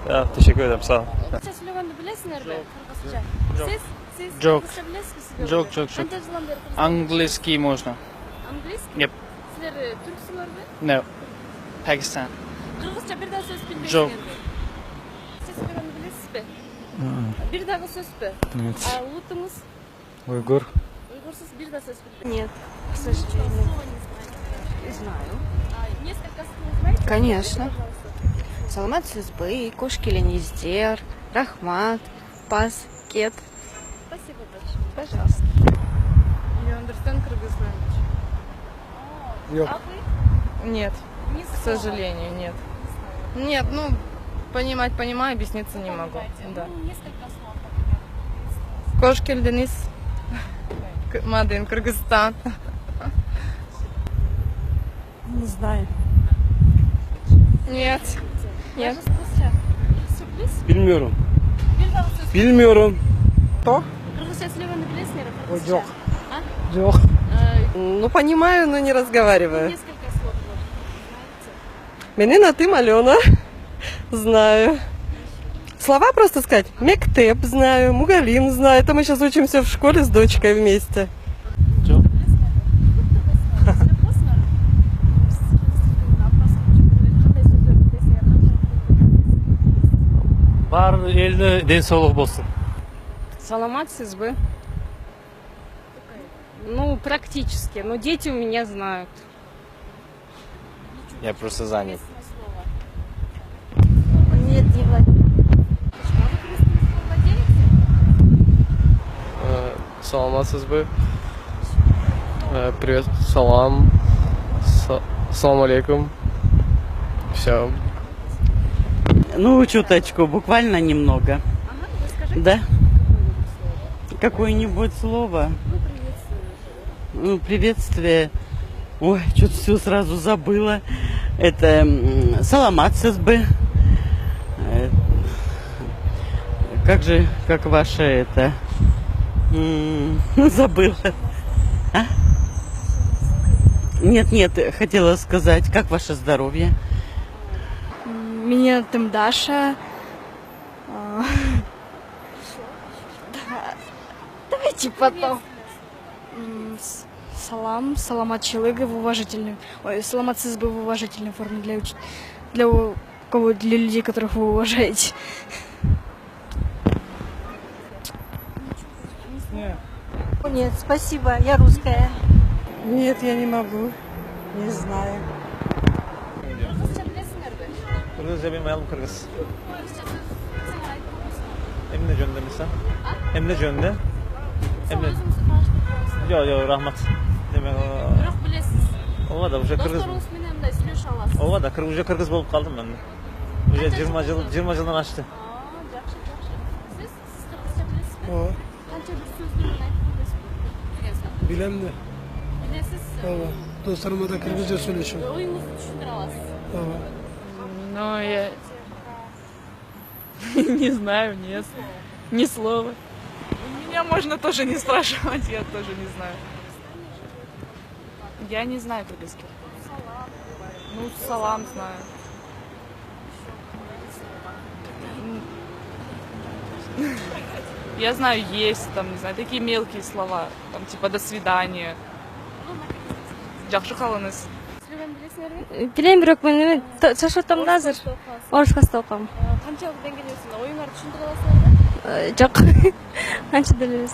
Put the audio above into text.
Ya, teşekkür ederim, sağ olun. Kırgızca söylemeyi bilesizler mi? Kırgızca. Siz Жоқ. Kırgızca bilesizmi? Жоқ, жоқ, жоқ. Qancha yildan beri Kırgızca? Английский можно. Angliski? Yep. Sizler Türksülermi? No. Pakistan. Kırgızca bir daha söz bilmeysiniz. Жоқ. Siz söylemeyi bilesizmi? Bir daha söz mü? Нет. Unutunuz. Уйгур. Uygursuz bir daha söz bilmeysiniz. Нет, к сожалению. Знаю. Несколько слов знаете? Конечно. Саламат Сызбы, Кошкелениздер, Рахмат, Пас, Кет. Спасибо большое. Пожалуйста. You understand Kyrgyz language? Yok. А вы? Нет, Ни к слова. сожалению, нет. Нет, ну, понимаю, объясниться не могу. Да. Ну, несколько слов, например. Кошкель Денис, Мадин, Кыргызстан. Не знаю. Нет. Нет. Kırgızca. Kırgızca bilesizmi? Bilmiyorum. Bir daha söz. Bilmiyorum. Kırgızca söylemeyi bilesizler mi? Kırgızca. Yok. А? Yok. Ну, понимаю, но не разговариваю. Несколько слов. Знаете? Меня на ты, Алена. Знаю. Слова просто сказать. Мектеп знаю, Мугалим знаю. Это мы сейчас учимся в школе с дочкой вместе. Жоқ. Бар еліне денсаулық болсын. Саламат Сызбы. Ну, практически. Но дети у меня знают. Я просто занят. Нет, не владею. Саламатсыз бы. Привет, салам. Салам алейкум. Все. Ну, чуточку, буквально немного. Ага, вы скажите. Да? Какое-нибудь слово? Ну, приветствие. Ой, что-то все сразу забыла. Это саламат сызбы. Как же, как ваше это? Забыла. А? Нет, хотела сказать, как ваше здоровье? Меня там Даша. Давайте потом. Саламат Челыга в уважительной. Ой, Саламат Сызбы в уважительной форме для кого, для людей, которых вы уважаете. Нет, спасибо, я русская. Нет, я не могу. Не знаю. Kırgızca bilesizler mi? Kırgızca bilmeyelim Kırgız. Emine Cönde misin? Emine Cönde. Emine. Yok, rahmat. Demek o. Biroq bilesiz. Ova da уже Kırgız. Dostlarınız menен мындай сүйлөшө аласыз. Ova da уже Kırgız bolup kaldım ben de. Уже 20 жылдан ашты. Жакшы. Siz Kırgızca bilesizmi? О, Qancha bir so'zlar bilan aytib bilesizmi? Bilem de. Bilesiz. Dostlarıma da Kırgızca söyleşim. Oyununuzu tushundira olasiz. Ну, я не знаю, нет. Ни слова. Меня можно тоже не спрашивать, я тоже не знаю. Я не знаю кыргызский. Ну, салам знаю. Я знаю, есть там, не знаю, такие мелкие слова, там типа до свидания. Жакшы калыңыз. Сөйлөгөн билесиңерби? Билем, бирок мен эме чачыртам да азыр. Орус класста окуйм. Канчалык деңгээлдесиңер? Оюңарды түшүндүрө аласыңарбы? Жок. Анча делебиз.